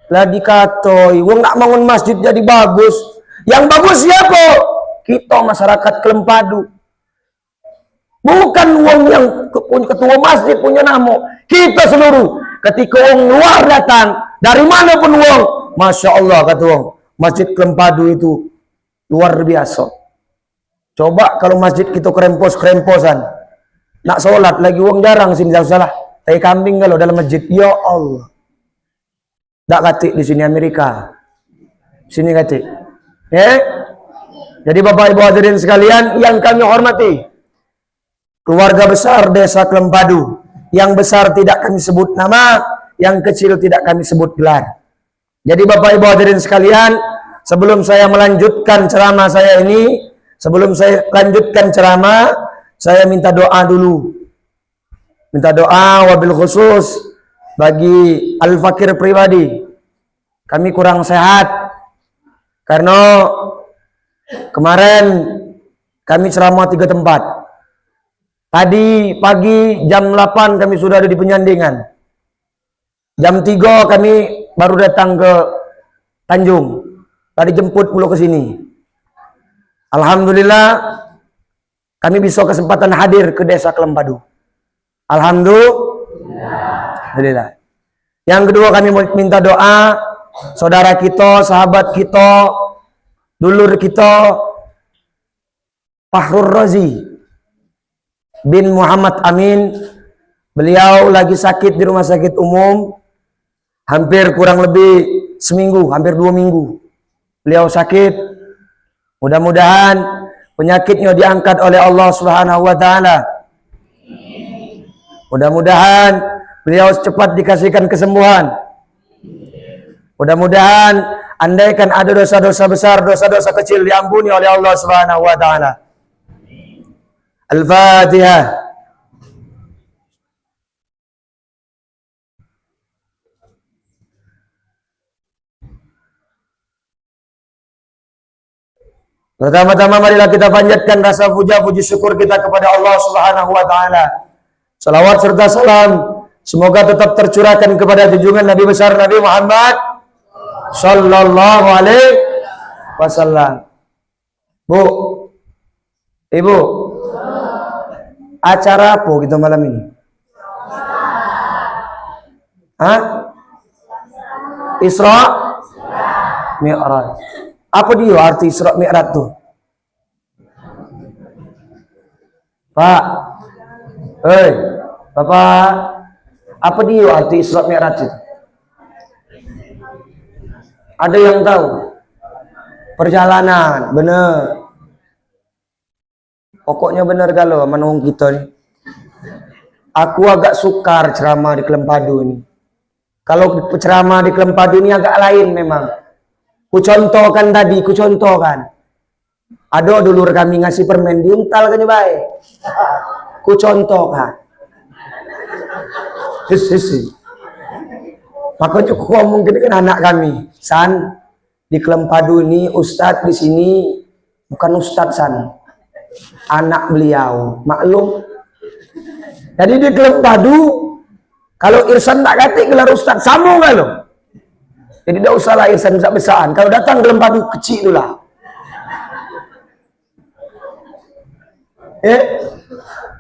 Lah dikatoi, wong nak bangun masjid jadi bagus. Yang bagus siapa? Kita masyarakat Kelempadu. Bukan wong yang ketua masjid punya nama. Kita seluruh. Ketika wong luar datang, dari mana pun wong, Masya Allah kata wong, Masjid Kelempadu itu luar biasa. Coba kalau masjid kita kerempos-keremposan, nak sholat lagi wong jarang sini salah. Tai kambing kalau dalam masjid, ya Allah. Tak katik di sini Amerika. Sini katik. Jadi Bapak Ibu hadirin sekalian yang kami hormati, keluarga besar Desa Kelempadu. Yang besar tidak kami sebut nama, yang kecil tidak kami sebut gelar. Jadi Bapak Ibu hadirin sekalian, sebelum saya melanjutkan ceramah saya ini, sebelum saya lanjutkan ceramah, saya minta doa dulu. Minta doa wabil khusus bagi Al-Fakir pribadi. Kami kurang sehat karena kemarin kami ceramah 3 tempat. Tadi pagi jam 8 kami sudah ada di Penyandingan. Jam 3 kami baru datang ke Tanjung. Tadi jemput pulau ke sini. Alhamdulillah kami bisa kesempatan hadir ke Desa Kelempadu. Alhamdulillah. Yang kedua kami minta doa saudara kita, sahabat kita, dulur kita, Fahrur Razi bin Muhammad Amin. Beliau lagi sakit di rumah sakit umum, hampir kurang lebih seminggu, hampir 2 minggu. Beliau sakit. Mudah-mudahan penyakitnya diangkat oleh Allah Subhanahu wa taala. Mudah-mudahan beliau cepat dikasihkan kesembuhan. Mudah-mudahan andaikan ada dosa-dosa besar, dosa-dosa kecil diampuni oleh Allah Subhanahu wa taala. Al-Fatihah. Pertama-tama marilah kita panjatkan rasa puja puji syukur kita kepada Allah Subhanahu wa taala. Salawat serta salam semoga tetap tercurahkan kepada junjungan Nabi besar Nabi Muhammad sallallahu alaihi wasallam. Bu, Ibu, acara apa kita malam ini? Hah? Isra Mi'raj. Apa dia arti Isra Mi'raj tuh? Pak, hei, Bapak, apa dia arti Isra Mi'raj itu? Ada yang tahu? Perjalanan, bener. Pokoknya bener kalau menung kita nih. Aku agak sukar ceramah di Kelempadu ini. Kalau ceramah di Kelempadu ini agak lain memang. Kucontohkan tadi, kucontohkan. Ada dulur kami ngasih permen diuntal kan baik. Kucontohkan. Sisi. Makanya aku ngomong gini kan anak kami, San, di Kelempadu ini Ustadz di sini bukan Ustadz San, anak beliau, maklum. Jadi di Kelempadu kalau Irsan tak kata gelar Ustadz sama kan lo. Jadi tidak usah lah Irsan besar-besaran. Kalau datang Kelempadu kecil itulah.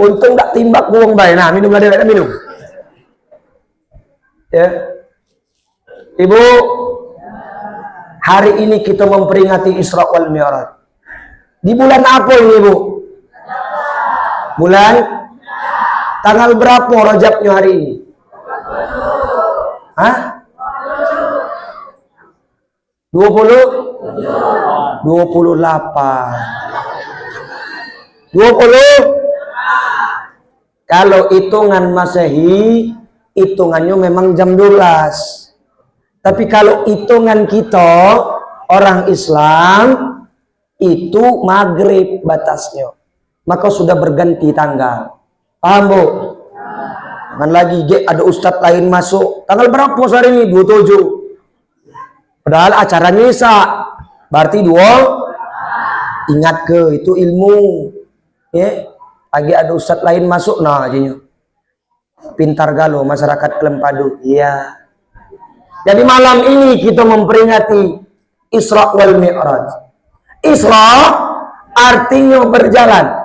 Untung tak timbak buang bayi. Nah minum lagi, minum. Ya. Ibu, hari ini kita memperingati Isra wal Mi'raj. Di bulan apa ini, Bu? Bulan? Tanggal berapa Rajabnya hari ini? Hah? 28. 20? Kalau hitungan Masehi, hitungannya memang jam 12. Tapi kalau hitungan kita orang Islam itu maghrib batasnya, maka sudah berganti tanggal. Paham Bu? Jangan lagi ada ustadz lain masuk. Tanggal berapa hari ini? 27. Padahal acaranya Isa. Berarti 2. Ingat ke itu ilmu. Ya, lagi ada ustadz lain masuk. Nah, aja pintar galau masyarakat Kelempadu. Iya. Jadi malam ini kita memperingati Isra wal Mi'raj. Isra artinya berjalan.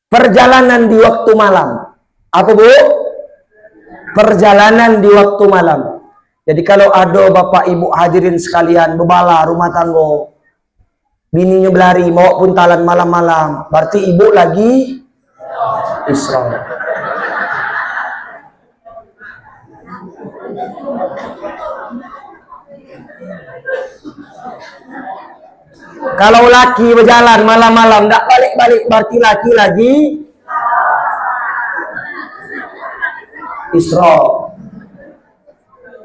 Perjalanan di waktu malam. Apa Bu? Perjalanan di waktu malam. Jadi kalau ada bapak ibu hadirin sekalian bebala rumah tangga, bininya berlari mau puntalan malam-malam, berarti ibu lagi Isra. Kalau laki berjalan malam-malam tidak balik-balik, berarti laki lagi Isra.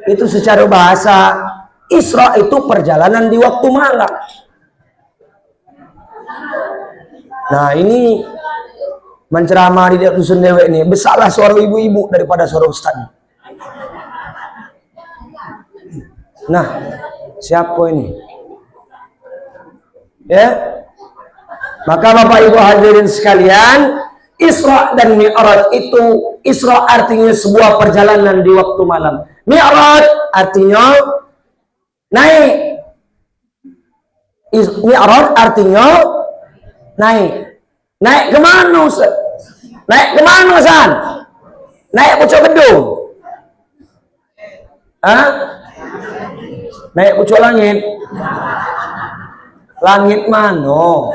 Itu secara bahasa. Isra itu perjalanan di waktu malam. Nah ini menceramah di dusun dewek ini besarlah suara ibu-ibu daripada suara ustaz. Nah siapa ini? Ya, maka bapak ibu hadirin sekalian, Isra dan Mi'raj itu, Isra artinya sebuah perjalanan di waktu malam. Mi'raj artinya naik. Mi'raj artinya naik. Naik ke mana Ustaz? Naik ke mana San? Naik pucuk gedung? Hah? Naik pucuk langit? Langit mana?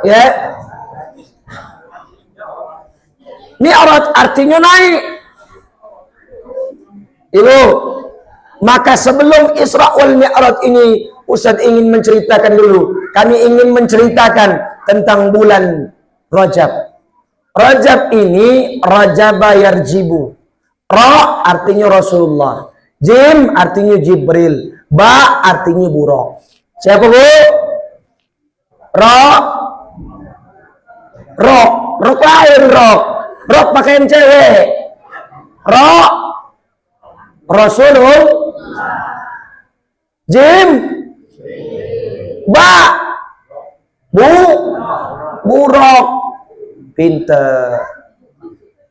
Ya. Mi'raj artinya naik. Ibu, maka sebelum Isra wal Mi'raj ini Ustaz ingin menceritakan dulu. Kami ingin menceritakan tentang bulan Rajab. Rajab ini Rajaba yarjibu. Ra artinya Rasulullah. Jim artinya Jibril. Ba artinya buruk. Siapa Bu? Rok. Rok. Rok lain rok. Rok pakaian cewek. Rok. Rasulullah. Jim. Ba. Bu. Buruk. Pinter.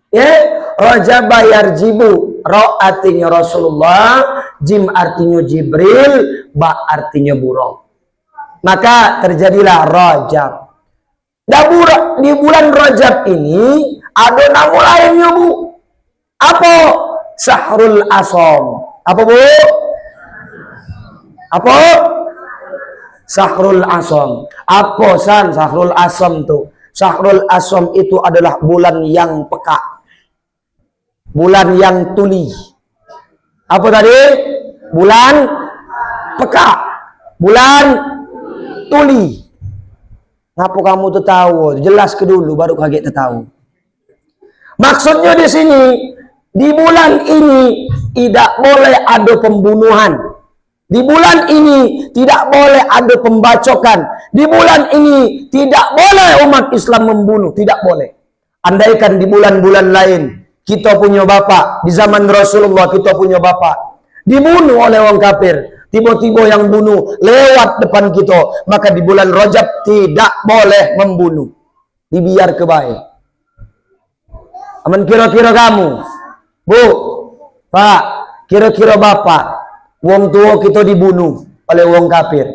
Ya. Rajaba yarjibu. Ra artinya Rasulullah. Jim artinya Jibril. Ba artinya buruk. Maka terjadilah Rajab. Di bulan Rajab ini ada nama lainnya Bu. Apa? Syahrul Asam. Apa Bu? Apa? Syahrul Asam. Apa San Syahrul Asam tuh? Syahrul Asam itu adalah bulan yang peka. Bulan yang tuli. Apa tadi? Bulan peka. Bulan tuli. Ngapa kamu tuh tahu? Jelas ke dulu baru kaget tahu. Maksudnya di sini di bulan ini tidak boleh ada pembunuhan. Di bulan ini tidak boleh ada pembacokan. Di bulan ini tidak boleh umat Islam membunuh, tidak boleh. Andaikan di bulan-bulan lain kita punya bapak, di zaman Rasulullah kita punya bapak dibunuh oleh orang kafir. Tiba-tiba yang bunuh lewat depan kita, maka di bulan Rajab tidak boleh membunuh. Dibiar ke baik. Aman kira-kira kamu, Bu, Pak, kira-kira Bapak, wong tua kita dibunuh oleh wong kafir.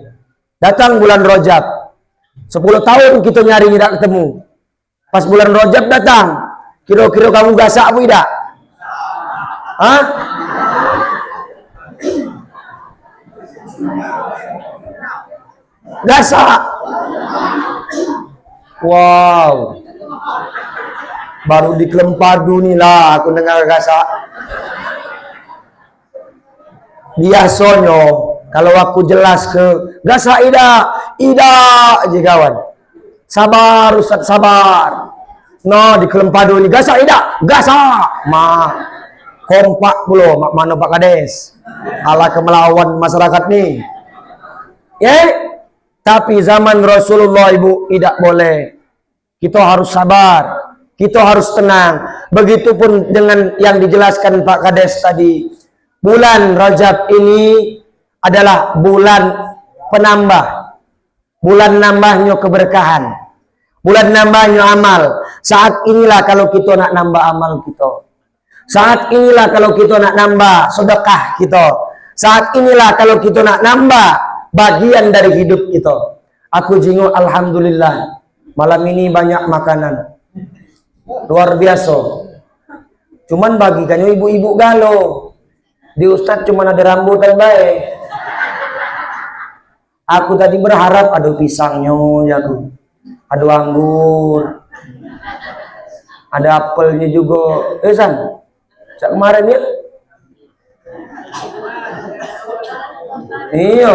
Datang bulan Rajab. 10 tahun kita nyari tidak ketemu. Pas bulan Rajab datang, kira-kira kamu gasak apa tidak? Hah? Gasak. Wow. Baru di Kelempadu nih lah aku dengar gasak. Biasanya kalau aku jelas ke gasak ida aja kawan. Sabar Ustaz, sabar. No di Kelempadu nih gasak ida, gasak. Kompak pula mana Pak Kades. Ala kemelawan masyarakat nih. Ya, tapi zaman Rasulullah Ibu tidak boleh. Kita harus sabar. Kita harus tenang. Begitupun dengan yang dijelaskan Pak Kades tadi. Bulan Rajab ini adalah bulan penambah. Bulan nambahnya keberkahan. Bulan nambahnya amal. Saat inilah kalau kita nak nambah amal kita. Saat inilah kalau kita nak nambah sedekah kita. Saat inilah kalau kita nak nambah bagian dari hidup kita. Aku jingok alhamdulillah. Malam ini banyak makanan. Luar biasa. Cuman bagikannya ibu-ibu galau. Di Ustadz cuma ada rambutan baik. Aku tadi berharap ada pisangnya, ya aku. Ada anggur. Ada apelnya juga. San. Kemarin ya. Iya.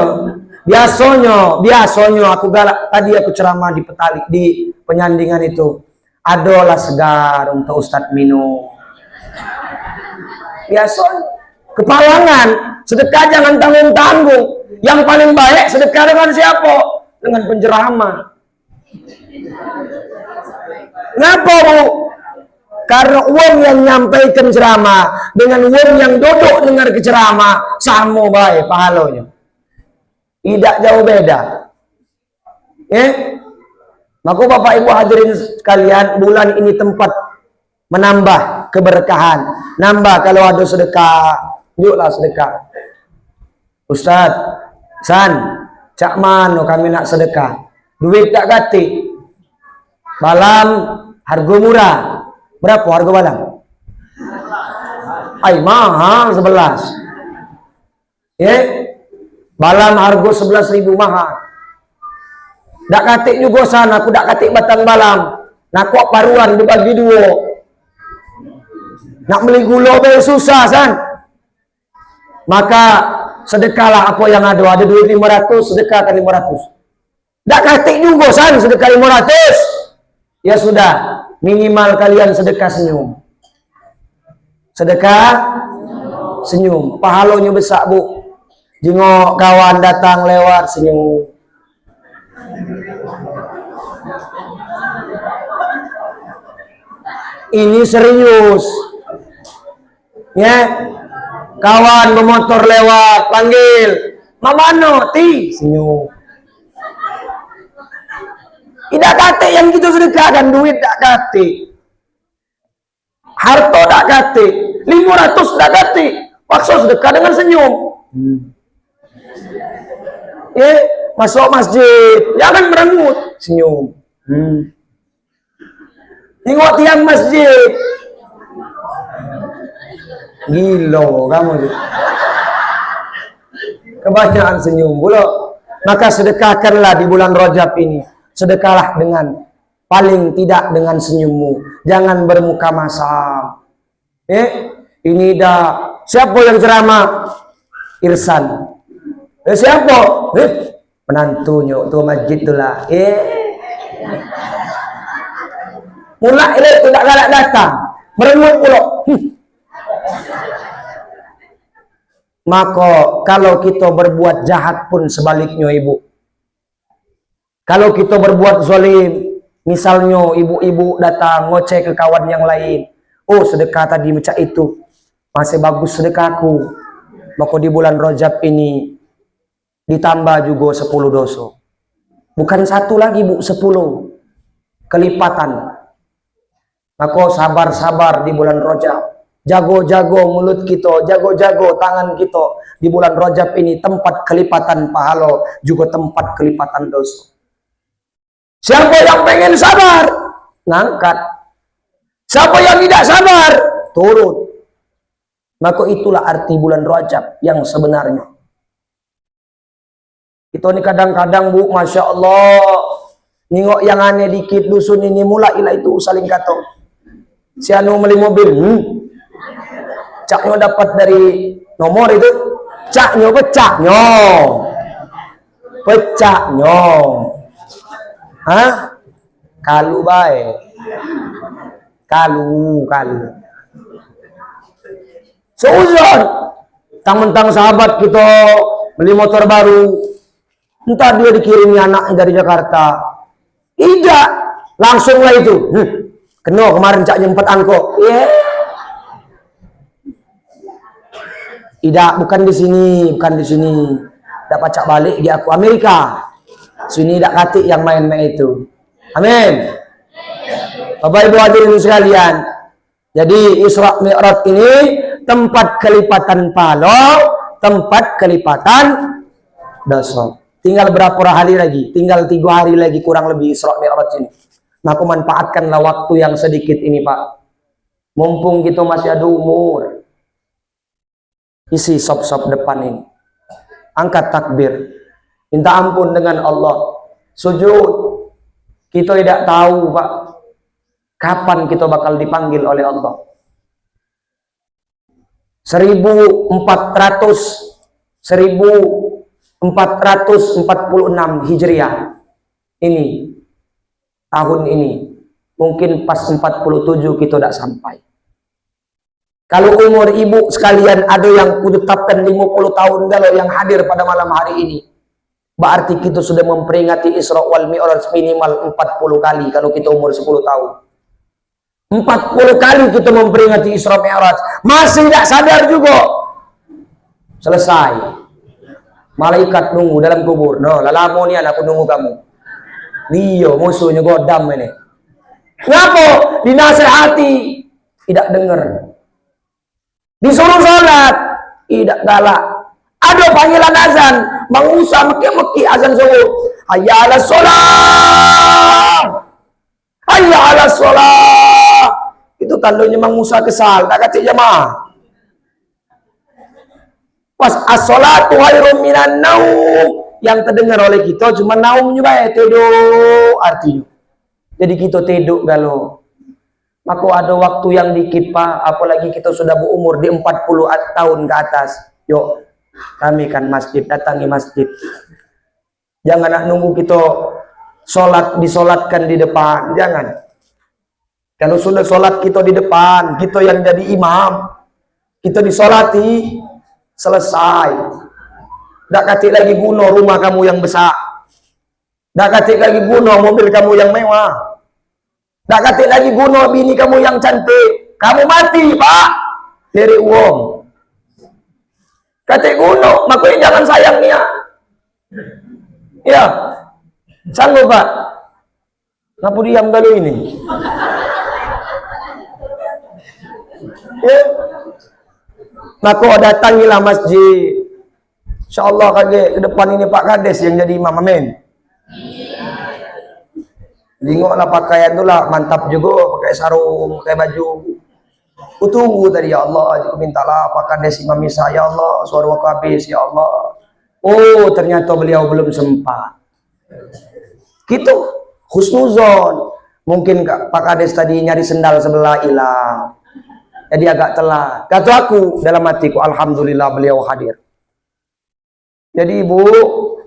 Biasanya aku galak. Tadi aku ceramah di petalik di penyandingan itu. Adalah segar untuk Ustadz minum. Biasanya. Kepalangan. Sedekah jangan tanggung-tanggung. Yang paling baik sedekah dengan siapa? Dengan penceramah. Ngapa, Bu? Karena uang yang nyampaikan ceramah dengan uang yang duduk dengar ceramah sama baik pahalanya. Tidak jauh beda. Maka Bapak Ibu hadirin sekalian, bulan ini tempat menambah keberkahan. Nambah kalau ada sedekah, yuklah sedekah. Ustadz, San, cak mano kami nak sedekah. Duit tak gati. Balam harga murah. Berapa harga balam? Ay, mahal 11. Balam harga 11.000 mahal. Dak katik juga sana, aku dak katik batang balam. Nak kok paruan dibagi dua. Nak beli gula be susah, San. Maka sedekahlah apa yang ada duit 500, sedekahkan 500. Dak katik juga, San, sedekah 500. Ya sudah, minimal kalian sedekah senyum. Sedekah senyum. Pahalanya besar, Bu. Jengok kawan datang lewat senyum. Ini serius. Ya. Kawan bermotor lewat, panggil. Mamano, ti, senyum. Tidak kate yang kita sedekahkan, duit tak kate. Harta tak kate. 500 tak kate. Paksa sedekah dengan senyum. Masuk masjid, jangan merengut, senyum. Tengok tiang masjid. Gila kamu tuh. Kebanyakan senyum pula. Maka sedekahkanlah di bulan Rajab ini. Sedekahlah dengan paling tidak dengan senyummu. Jangan bermuka masam. Ini dah. Siapa yang ceramah? Irsan. Siapa? Menantunya tuh masjid itulah. Mulai itu tak galak datang. Merengut pula. Maka kalau kita berbuat jahat pun sebaliknya, Ibu. Kalau kita berbuat zalim, misalnya ibu-ibu datang ngoceh ke kawan yang lain. Oh, sedekah tadi macam itu. Masih bagus sedekahku. Maka di bulan Rajab ini ditambah juga 10 dosa. Bukan satu lagi, Bu, 10 kelipatan. Maka sabar-sabar di bulan Rajab. Jago-jago mulut kita, jago-jago tangan kita. Di bulan Rajab ini tempat kelipatan pahala, juga tempat kelipatan dosa. Siapa yang pengen sabar, ngangkat. Siapa yang tidak sabar, turun. Maka itulah arti bulan Rajab yang sebenarnya. Kita ini kadang-kadang, Bu, Masya Allah, nengok yang aneh dikit dusun ini mulailah itu saling kata. Si anu beli mobil, caknya dapat dari nomor itu, caknya pecahnya. Hah? Kalu baik. Kalu. Seuzon. Tang-mentang sahabat kita beli motor baru. Entah dia dikirimi anaknya dari Jakarta. Tidak. Langsunglah itu. Kena kemarin cak jemput angkot. Tidak, bukan di sini. Dapat cak balik di aku Amerika. Sini tak katik yang main-main itu. Amin. Bapak Ibu hadirin sekalian, Jadi Isra Mi'raj ini tempat kelipatan pahala, tempat kelipatan dosa. Tinggal berapa hari lagi? Tinggal 3 hari lagi kurang lebih Isra Mi'raj ini. Maka manfaatkanlah waktu yang sedikit ini, Pak. Mumpung kita masih ada umur. Isi sop-sop depan ini. Angkat takbir. Minta ampun dengan Allah. Sujud. Kita tidak tahu, Pak, kapan kita bakal dipanggil oleh Allah. 1446 Hijriah. Ini tahun ini. Mungkin pas 47 kita tidak sampai. Kalau umur ibu sekalian ada yang kutetapkan 50 tahun kalau yang hadir pada malam hari ini. Berarti kita sudah memperingati Isra wal Mi'raj minimal 40 kali kalau kita umur 10 tahun. 40 kali kita memperingati Isra Mi'raj. Masih tidak sadar juga. Selesai. Malaikat nunggu dalam kubur. No, lalamu ni aku nunggu kamu. Dia musuhnya godam ini. Kenapa? Dinasihati. Tidak dengar. Disuruh sholat. Tidak galak. Ada panggilan azan. Bang Musa meki-meki azan subuh. Hayya ala sholat. Hayya ala sholat. Itu tandanya Bang Musa kesal. Tak kacik jamaah. Pas as-sholatu khairum minan naum. Yang terdengar oleh kita cuma naum juga ya. Tidur artinya. Jadi kita tidur galau. Maka ada waktu yang dikit, Pak. Apalagi kita sudah berumur di 40 tahun ke atas. Yuk. Kami kan masjid, datangi masjid. Jangan nak nunggu kita disolatkan di depan. Jangan. Kalau sudah solat kita di depan, kita yang jadi imam, kita disolati, selesai. Tak katik lagi guna rumah kamu yang besar. Tak katik lagi guna mobil kamu yang mewah. Tak katik lagi guna bini kamu yang cantik. Kamu mati, Pak. Dari uang. Katik guna, makanya jangan sayang dia. Ya. Sanggup, Pak? Kenapa diam dulu ini? Ya. Maka datangilah masjid. InsyaAllah ke depan ini Pak Kades yang jadi imam. Amin. Tengoklah pakaian tu lah. Mantap juga. Pakai sarung, pakai baju. Aku tunggu tadi, ya Allah, aku mintalah Pak Kades imam Isa, ya Allah, suara waktu habis, ya Allah. Oh, ternyata beliau belum sempat. Gitu, husnuzon. Mungkin Pak Kades tadi nyari sendal sebelah hilang. Jadi agak telat. Kata aku dalam hatiku, alhamdulillah beliau hadir. Jadi Ibu,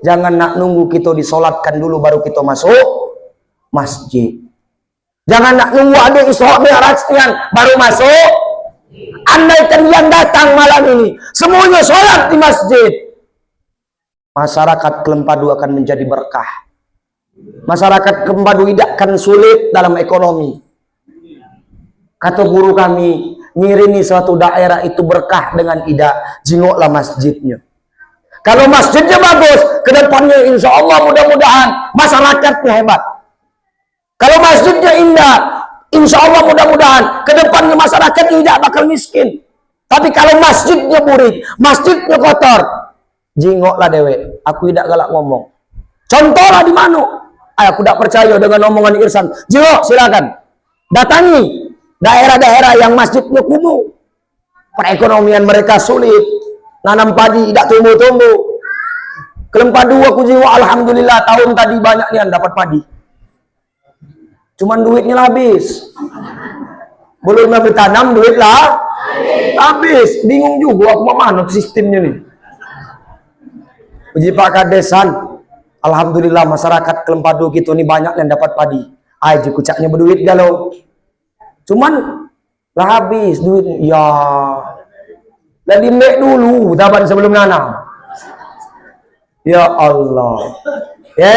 jangan nak nunggu kita disolatkan dulu baru kita masuk masjid. Jangan nak nunggu ada Isra Mi'raj baru masuk. Andaikan yang datang malam ini semuanya sholat di masjid, masyarakat Kelempadu akan menjadi berkah. Masyarakat Kelempadu tidak akan sulit dalam ekonomi. Kata guru kami, ngiringi suatu daerah itu berkah dengan ida, jingoklah masjidnya. Kalau masjidnya bagus, kedepannya insya Allah mudah-mudahan masyarakatnya hebat. Kalau masjidnya indah, insya Allah mudah-mudahan kedepannya masyarakat tidak bakal miskin. Tapi kalau masjidnya burik, masjidnya kotor, jingoklah dewe. Aku tidak galak ngomong. Contohlah di mana? Aku tidak percaya dengan omongan Irsan. Jingok, silakan. Datangi daerah-daerah yang masjidnya kumuh. Perekonomian mereka sulit. Nanam padi tidak tumbuh-tumbuh. Kelempadu aku jiwa, alhamdulillah tahun tadi banyak yang dapat padi. Cuman duitnya habis. Belum habis tanam duit lah habis. Bingung juga aku mau mana sistemnya nih. Puji Pak Kadesan. Alhamdulillah masyarakat Kelempadu gitu nih banyak yang dapat padi. Aja kucaknya berduit galau. Cuman lah habis duit. Ya. Lah dimek dulu taban sebelum nanam. Ya Allah. Ya.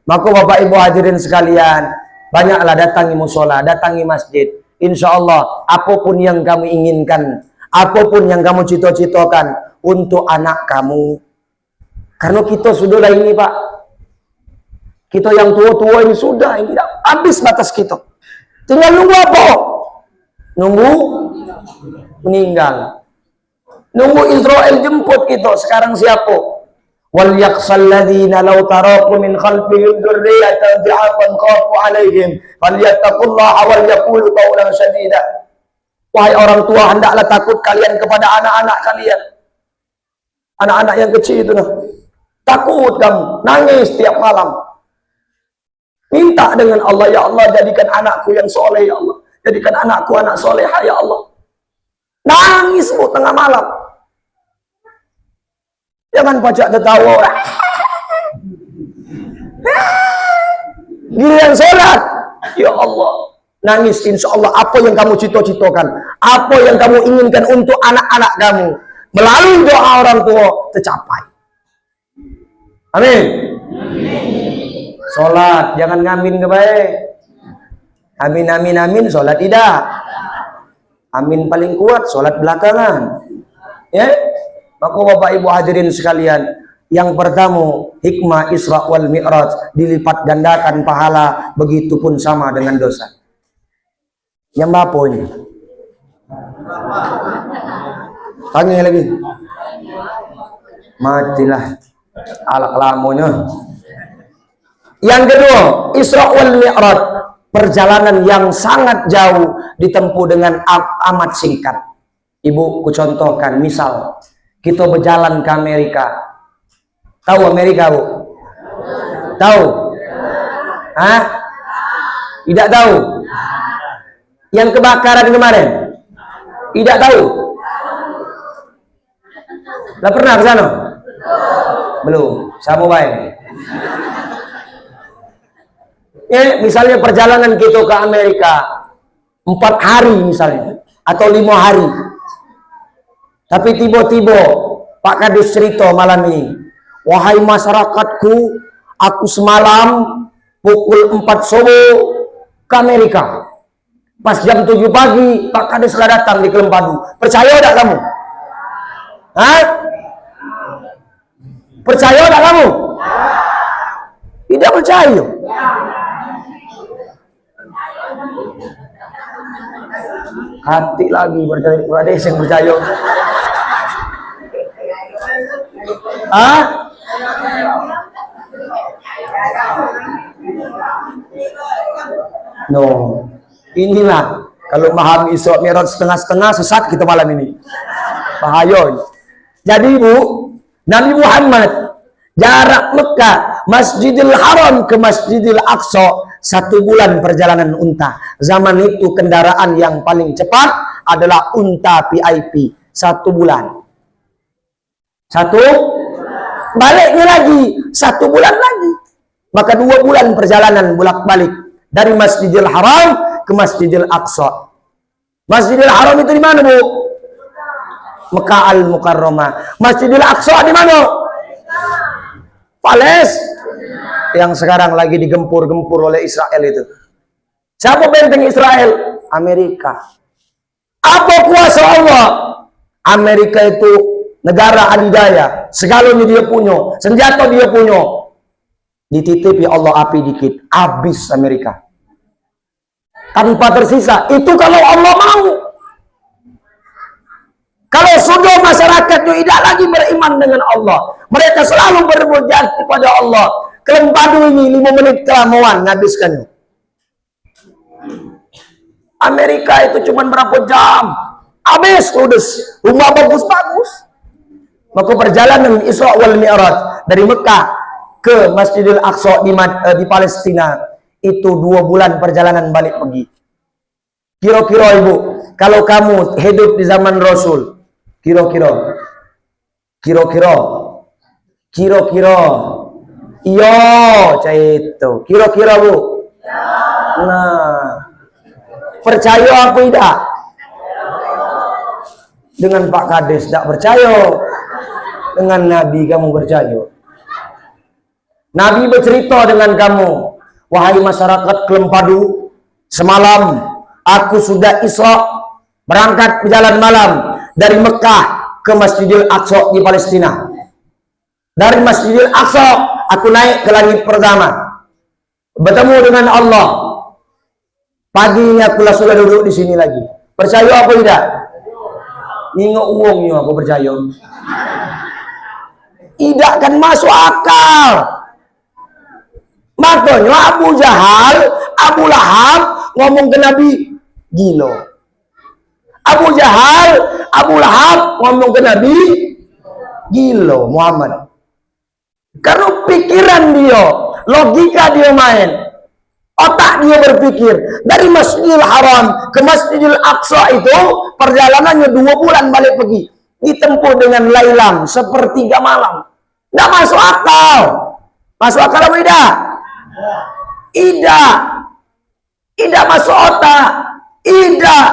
Maka Bapak Ibu hadirin sekalian, banyaklah datangi musola, datangi masjid. Insya Allah, apapun yang kamu inginkan, apapun yang kamu cita-citakan untuk anak kamu. Karena kita sudah lah ini, Pak. Kita yang tua-tua ini sudah, ini habis batas kita. Tinggal nunggu apa? Nunggu meninggal. Nunggu Israel jemput kita. Sekarang siapa? Wal yakhshal ladzina law taraku min khalfihim dzurriyyatan dha'afan khafu 'alaihim falyattaqullaha wal yaqulu qawlan sadida. Wahai orang tua, hendaklah takut kalian kepada anak-anak kalian. Anak-anak yang kecil itu nah. Takut kamu, nangis tiap malam. Minta dengan Allah, ya Allah jadikan anakku yang soleh ya Allah. Jadikan anakku anak solehah ya Allah. Nangis bu tengah malam. Jangan pajak tertawa. Giliran sholat, ya Allah, nangis. Insya Allah apa yang kamu cita-citakan, apa yang kamu inginkan untuk anak-anak kamu melalui doa orang tua tercapai. Amin. Sholat jangan ngamin ke baik. Amin amin amin, sholat tidak. Amin paling kuat, sholat belakangan. Ya. Maka Bapak Ibu hadirin sekalian, yang pertama hikmah Isra wal Mi'raj, dilipat gandakan pahala, begitupun sama dengan dosa. Yang baponya tanya lagi, matilah alak lamunya. Yang kedua, Isra wal Mi'raj, perjalanan yang sangat jauh ditempuh dengan amat singkat. Ibu, ku contohkan, misal kita berjalan ke Amerika. Tahu Amerika, Bu? Tahu? Hah? Tidak tahu? Yang kebakaran kemarin? Tidak tahu? Lah pernah ke sana? Belum. Sama baik. Ya, misalnya perjalanan kita ke Amerika 4 hari misalnya, atau 5 hari. Tapi tiba-tiba Pak Kades cerita malam ini, wahai masyarakatku, aku semalam pukul 4 subuh ke Amerika. Pas jam 7 pagi Pak Kades sudah datang di Kelempadu. Percaya tidak kamu? Hah? Percaya tidak kamu? Tidak percaya. Hati lagi berada yang percaya. Ah? No. Inilah kalau memahami Isra Mi'raj setengah-setengah sesat kita malam ini. Bahaya. Jadi Bu, Nabi Muhammad jarak Mekah Masjidil Haram ke Masjidil Aqsa 1 bulan perjalanan unta. Zaman itu kendaraan yang paling cepat adalah unta VIP. 1 bulan. Baliknya lagi 1 bulan lagi. Maka 2 bulan perjalanan bolak-balik dari Masjidil Haram ke Masjidil Aqsa. Masjidil Haram itu di mana, Bu? Mekah Al-Mukarramah. Masjidil Aqsa di mana? Palestina, yang sekarang lagi digempur-gempur oleh Israel itu. Siapa benteng Israel? Amerika. Apa kuasa Allah? Amerika itu negara adidaya, segalanya dia punya, senjata dia punya. Dititipi Allah api dikit, habis Amerika. Tanpa tersisa. Itu kalau Allah mau. Kalau sudah masyarakat itu tidak lagi beriman dengan Allah, mereka selalu berbuat jahat kepada Allah. Kelempadu ini 5 menit kelamuan ngabiskannya. Amerika itu cuma berapa jam, habis ludes. Rumah bagus-bagus. Maka perjalanan Isra wal Mi'raj dari Mekah ke Masjidil Aqsa di Palestina itu 2 bulan perjalanan balik pergi. Kira-kira Ibu, kalau kamu hidup di zaman Rasul, kira-kira iya itu kira-kira Bu. Nah, percaya apa tidak dengan Pak Kades? Tidak percaya. Dengan Nabi kamu percaya. Nabi bercerita dengan kamu, wahai masyarakat Kelempadu, semalam aku sudah Isra, berangkat berjalan malam dari Mekah ke Masjidil Aqsa di Palestina. Dari Masjidil Aqsa aku naik ke langit pertama, bertemu dengan Allah. Paginya aku sudah duduk di sini lagi. Percaya apa tidak? Ningok uangnya aku percaya. Tidak kan masuk akal. Makanya Abu Jahal, Abu Lahab ngomong ke Nabi, gila. Abu Jahal, Abu Lahab ngomong ke Nabi, gila Muhammad. Karena pikiran dia, logika dia main, otak dia berpikir. Dari Masjidil Haram ke Masjidil Aqsa itu perjalanannya 2 bulan balik pergi, ditempuh dengan lailam sepertiga malam. Nggak masuk akal. Masuk akal apa tidak? Tidak masuk otak. Tidak,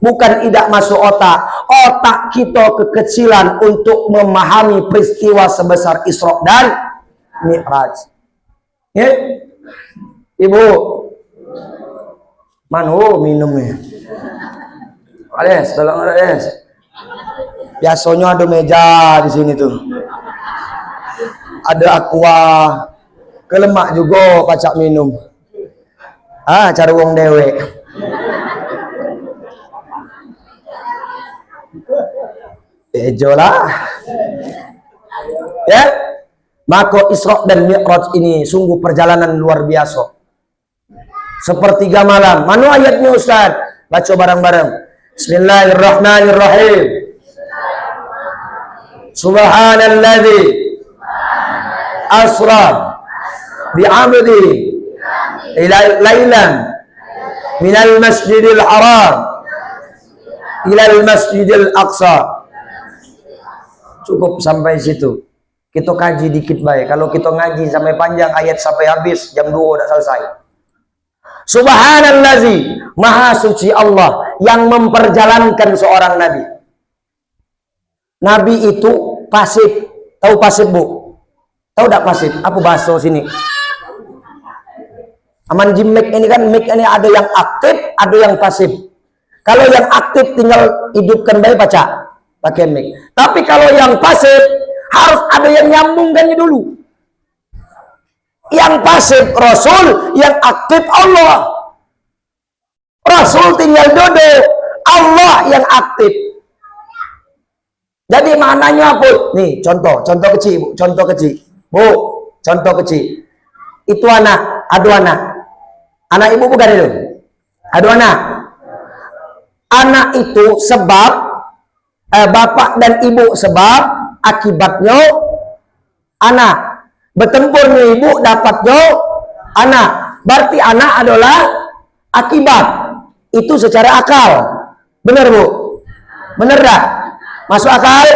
bukan tidak masuk otak. Otak kita kekecilan untuk memahami peristiwa sebesar Isra dan Mi'raj. Ya? Ibu, manu minumnya. Ales, tolong Ales. Biasanya ada meja di sini tuh. Ada aqua, kelemak juga pacak minum. Cara wong dewe. Ejolah. Ya. Maka Isra dan Mi'raj ini sungguh perjalanan luar biasa. Sepertiga malam. Mana ayatnya Ustaz? Baca bareng-bareng. Bismillahirrahmanirrahim. Subhanalladzi asra bi'amdi lailan minal masjidil haram ilal masjidil aqsa. Cukup sampai situ. Kita kaji dikit baik. Kalau kita ngaji sampai panjang ayat sampai habis jam 2 udah selesai. Subhanallazi, maha suci Allah yang memperjalankan seorang nabi. Nabi itu pasif. Tahu pasif, Bu? Tahu tidak pasif? Apa bahasa sini? Aman Jim mic ini kan, mic ini ada yang aktif, ada yang pasif. Kalau yang aktif tinggal hidupkan baik baca pakai mic. Tapi kalau yang pasif harus ada yang nyambungkannya dulu. Yang pasif Rasul, yang aktif Allah. Rasul tinggal duduk, Allah yang aktif. Jadi maknanya apa? Nih contoh kecil, Bu. Contoh kecil, Bu. Contoh kecil. Itu anak, adu anak. Anak ibu bukan itu? Adu anak. Anak itu sebab, bapak dan ibu sebab, akibatnya anak. Bertempurnya ibu dapatnya anak. Berarti anak adalah akibat. Itu secara akal. Benar, Bu? Benar tak? Masuk akal?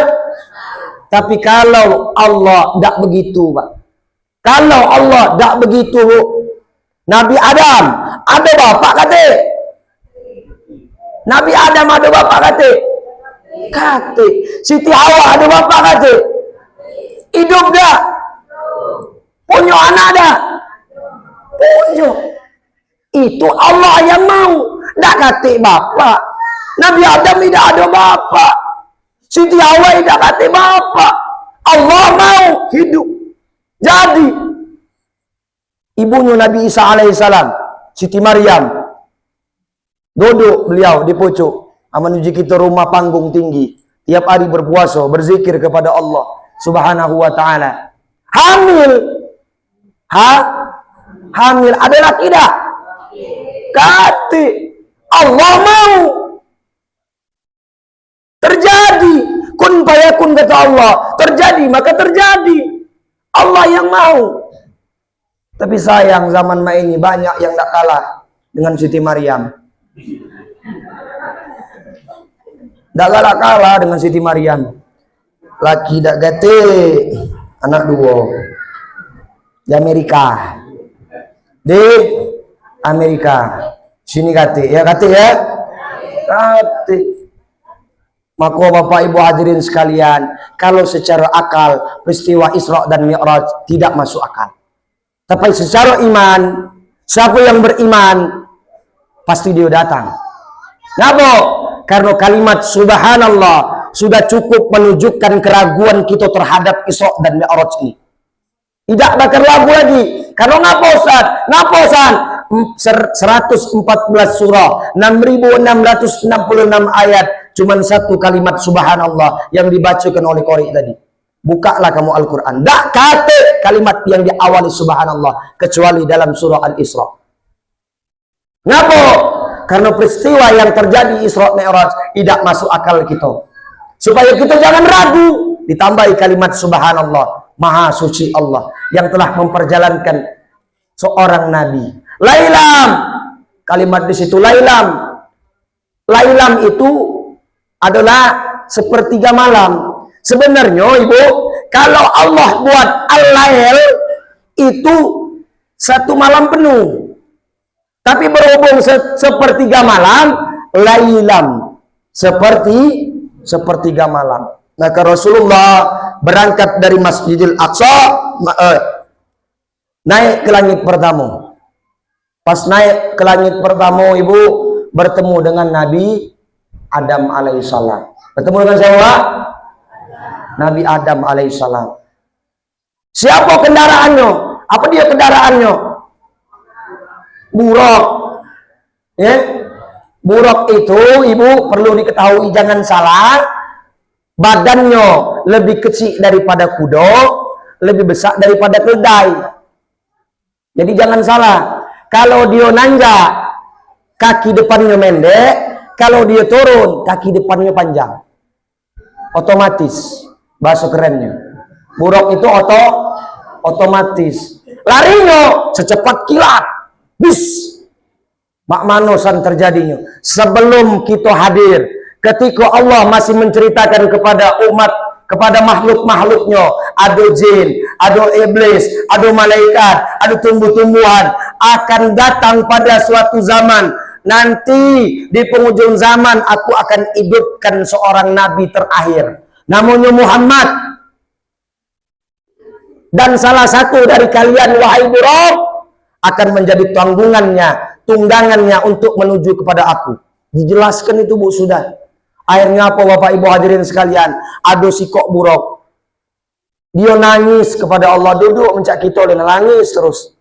Tapi kalau Allah tidak begitu, Pak. Kalau Allah tidak begitu, Bu. Nabi Adam ada bapak kata. Nabi Adam ada bapak kata. Kata. Siti Hawa ada bapak kata. Hidup dah. Punya anak dah. Punya. Itu Allah yang mau. Tak kata bapak. Nabi Adam tidak ada bapak. Siti Hawa tidak kata bapak. Allah mau hidup. Jadi ibunya Nabi Isa alaihissalam, Siti Maryam, duduk beliau di pucuk, menuju kita rumah panggung tinggi, tiap hari berpuasa, berzikir kepada Allah Subhanahu wa ta'ala. Hamil. Hamil ada laki dah? Kata Allah mau. Terjadi. Kun fayakun kata Allah. Terjadi maka terjadi. Allah yang mau. Tapi sayang zaman ini banyak yang tak kalah dengan Siti Maryam. Tak kalah dengan Siti Maryam. Laki dak gate, anak 2. Di Amerika. Di Amerika. Sini kate, ya kate ya. Kate. Maka Bapak Ibu hadirin sekalian, kalau secara akal peristiwa Isra dan Mi'raj tidak masuk akal. Tapi secara iman, siapa yang beriman pasti dia datang. Kenapa? Karena kalimat subhanallah sudah cukup menunjukkan keraguan kita terhadap Isra dan Mi'raj ini. Tidak bakal ragu lagi. Karena ngapa Ustaz? Ngapa Ustaz? 114 surah, 6.666 ayat, cuman satu kalimat subhanallah yang dibacakan oleh qori tadi. Bukalah kamu Al-Quran, tak kata kalimat yang diawali subhanallah kecuali dalam surah Al-Isra. Ngapa? Karena peristiwa yang terjadi Isra Mi'raj tidak masuk akal kita. Supaya kita jangan ragu, ditambahi kalimat subhanallah, maha suci Allah yang telah memperjalankan seorang nabi. Lailam, kalimat di situ lailam. Lailam itu adalah sepertiga malam. Sebenarnya Ibu, kalau Allah buat al-lail itu satu malam penuh. Tapi berhubung sepertiga malam, lailam sepertiga malam. Maka Rasulullah berangkat dari Masjidil Aqsa, naik ke langit pertama. Pas naik ke langit pertama, Ibu, bertemu dengan Nabi Adam alaihissalam. Bertemu dengan siapa? Nabi Adam alaihissalam. Siapa kendaraannya? Apa dia kendaraannya? Buruk. Ya? Buruk itu, Ibu, perlu diketahui, jangan salah. Badannya lebih kecil daripada kuda, lebih besar daripada keledai. Jadi jangan salah. Kalau dia nanjak, kaki depannya pendek. Kalau dia turun, kaki depannya panjang. Otomatis. Bahasa kerennya. Buruk itu otomatis. Larinya secepat kilat. Bis. Mak manosan terjadinya. Sebelum kita hadir, ketika Allah masih menceritakan kepada umat, kepada makhluk-makhluknya, ada jin, ada iblis, ada malaikat, ada tumbuh-tumbuhan, akan datang pada suatu zaman. Nanti di penghujung zaman aku akan hidupkan seorang nabi terakhir, namanya Muhammad. Dan salah satu dari kalian, wahai buruk, akan menjadi tunggangannya untuk menuju kepada aku. Dijelaskan itu, Bu, sudah. Akhirnya apa, Bapak Ibu hadirin sekalian? Ada si kok buruk. Dia nangis kepada Allah, duduk mencak kita dan nangis terus.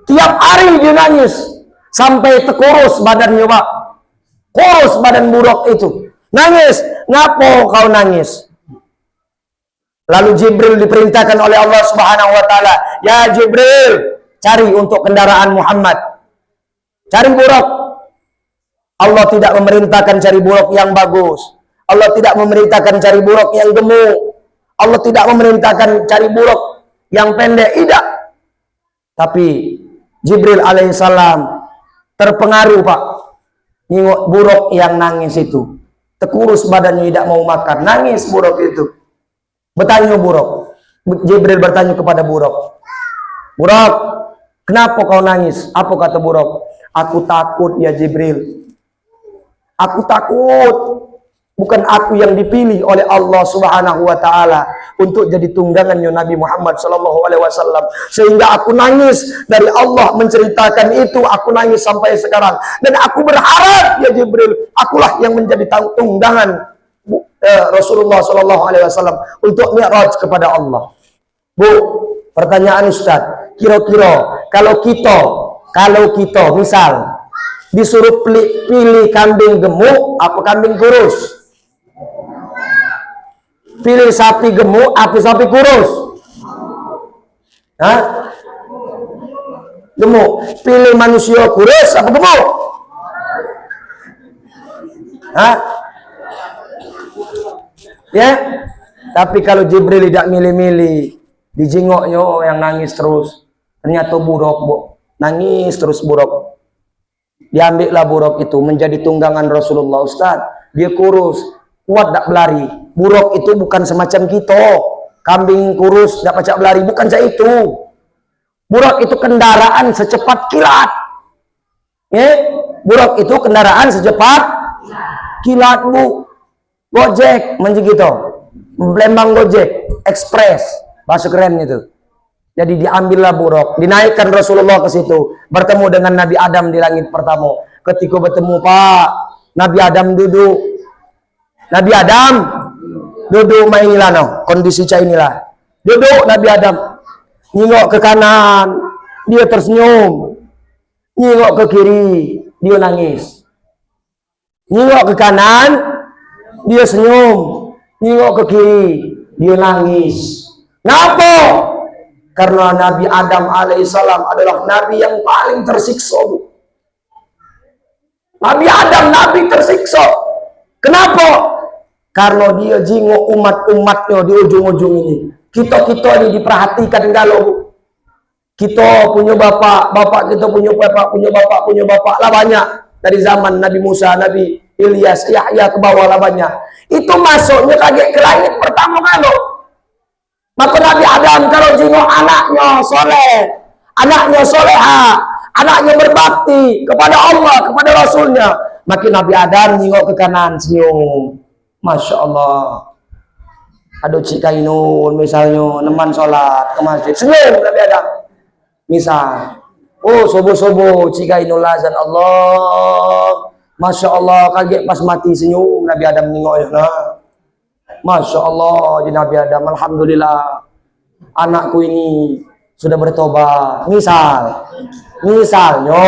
Tiap hari dia nangis. Sampai terkurus badannya, Pak. Kurus badan buruk itu. Nangis. Ngapa kau nangis? Lalu Jibril diperintahkan oleh Allah Subhanahu wa taala, "Ya Jibril, cari untuk kendaraan Muhammad. Cari buruk." Allah tidak memerintahkan cari buruk yang bagus. Allah tidak memerintahkan cari buruk yang gemuk. Allah tidak memerintahkan cari buruk yang pendek. Tidak. Tapi Jibril alaihissalam terpengaruh, Pak. Nengok buruk yang nangis itu. Terkurus badannya, tidak mau makan. Nangis buruk itu. Bertanya buruk. Jibril bertanya kepada buruk. Buruk, kenapa kau nangis? Apa kata buruk? Aku takut ya Jibril. Aku takut. Bukan aku yang dipilih oleh Allah Subhanahu wa taala untuk jadi tunggangannya Nabi Muhammad sallallahu alaihi wasallam. Sehingga aku nangis dari Allah menceritakan itu, aku nangis sampai sekarang. Dan aku berharap ya Jibril, akulah yang menjadi tunggangan Rasulullah sallallahu alaihi wasallam untuk mi'raj kepada Allah. Bu, pertanyaan Ustaz, kira-kira kalau kita misal disuruh pilih kambing gemuk apa kambing kurus? Pilih sapi gemuk apa sapi kurus? Hah? Gemuk. Pilih manusia kurus apa gemuk? Hah? Ya? Tapi kalau Jibril tidak milih-milih, dijengoknya yang nangis terus. Ternyata buruk, Bu. Nangis terus buruk. Diambillah buruk itu menjadi tunggangan Rasulullah. Ustaz, dia kurus, kuat tak berlari. Buruk itu bukan semacam kita. Kambing kurus tak pacak berlari, bukan saya itu. Buruk itu kendaraan secepat kilat. Ya? Buruk itu kendaraan secepat kilat, Bu. Gojek menjadi gitu. Lembang Gojek Express, bahasa keren itu. Jadi diambillah buruk, dinaikkan Rasulullah ke situ, bertemu dengan Nabi Adam di langit pertama. Ketika bertemu, Pak, Nabi Adam duduk. Nabi Adam duduk mainilah no, kondisi cah inilah. Duduk Nabi Adam, nengok ke kanan, dia tersenyum. Nyingok ke kiri, dia nangis. Nyingok ke kanan, dia senyum. Nyingok ke kiri, dia nangis. Ngapa? Karena Nabi Adam alaihissalam adalah Nabi yang paling tersiksa. Nabi Adam, Nabi tersiksa. Kenapa? Karena dia jingok umat-umatnya di ujung-ujung ini. Kita ini diperhatikan galau, Bu. Kita punya bapak kita punya bapak lah banyak. Dari zaman Nabi Musa, Nabi Ilyas, Yahya ke bawah lah banyak. Itu masuknya kaget ke langit pertama kali. Maka Nabi Adam kalau jenguk anaknya soleh, anaknya soleha, anaknya berbakti kepada Allah, kepada Rasulnya, makin Nabi Adam jenguk ke kanan senyum. Masya Allah. Aduh Cik Kainun misalnya neman sholat ke masjid senyum Nabi Adam. Misal, oh subuh-subuh Cik Kainun lazan Allah, Masya Allah, kaget pas mati senyum Nabi Adam nengok ya. Masya Allah, Nabi Adam, alhamdulillah, anakku ini sudah bertobat. Misalnya,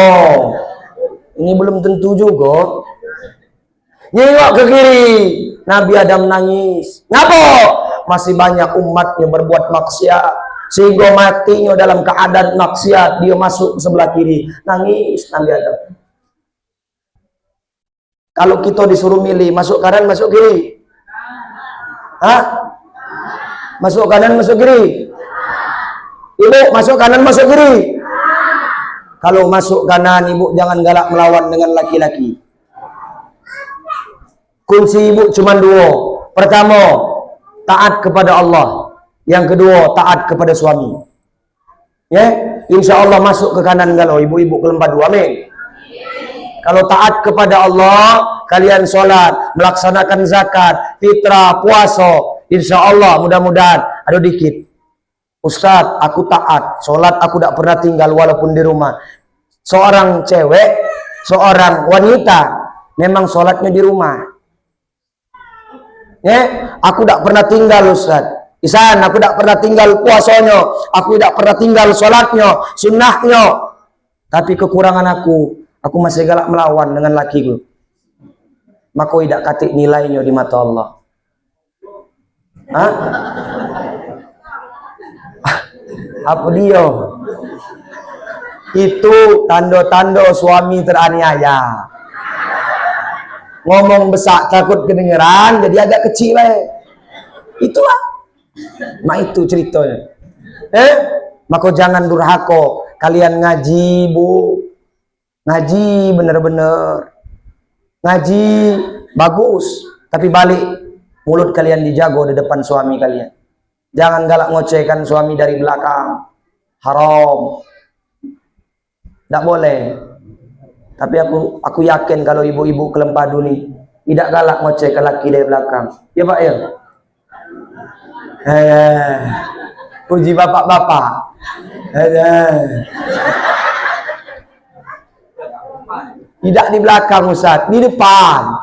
ini belum tentu juga. Nyengok ke kiri, Nabi Adam nangis. Ngapa? Masih banyak umatnya berbuat maksiat, sehingga matinya dalam keadaan maksiat. Dia masuk ke sebelah kiri, nangis Nabi Adam. Kalau kita disuruh milih, masuk kanan, masuk kiri? Hah? Masuk kanan, masuk kiri? Ibu, masuk kanan, masuk kiri? Kalau masuk kanan, ibu jangan galak melawan dengan laki-laki. Kunci ibu cuma dua. Pertama, taat kepada Allah. Yang kedua, taat kepada suami. Ya, insya Allah masuk ke kanan kalau ibu-ibu kelempat dua, amin. Kalau taat kepada Allah, kalian sholat, melaksanakan zakat, fitrah, puasa, insya Allah mudah-mudahan ada dikit. Ustadz, aku taat, sholat aku tidak pernah tinggal walaupun di rumah. Seorang cewek, seorang wanita, memang sholatnya di rumah. Ya, aku tidak pernah tinggal Ustadz. Isan, aku tidak pernah tinggal puasanya, aku tidak pernah tinggal sholatnya, sunnahnya. Tapi kekurangan aku masih galak melawan dengan lakiku. Maka tidak katik nilainya di mata Allah. Hah? Apa dia? Itu tanda-tanda suami teraniaya. Ngomong besak takut kedengeran, jadi agak kecil itulah. Nah itu ceritanya. Maka jangan durhaka. Kalian ngaji, Bu. Ngaji bener-bener. Ngaji bagus, tapi balik mulut kalian dijago di depan suami kalian. Jangan galak ngocehkan suami dari belakang. Haram. Tidak boleh. Tapi aku yakin kalau ibu-ibu kelempadu nih tidak galak ngocehkan laki dari belakang. Ya Pak ya. Puji bapak-bapak. Tidak di belakang Ustaz, di depan.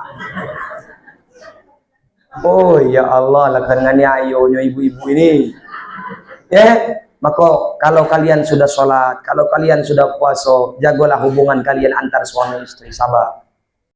Oh ya Allah, lah karena ayonya ibu-ibu ini. Ya, maka kalau kalian sudah sholat, kalau kalian sudah puasa, jagalah hubungan kalian antar suami istri, sabar.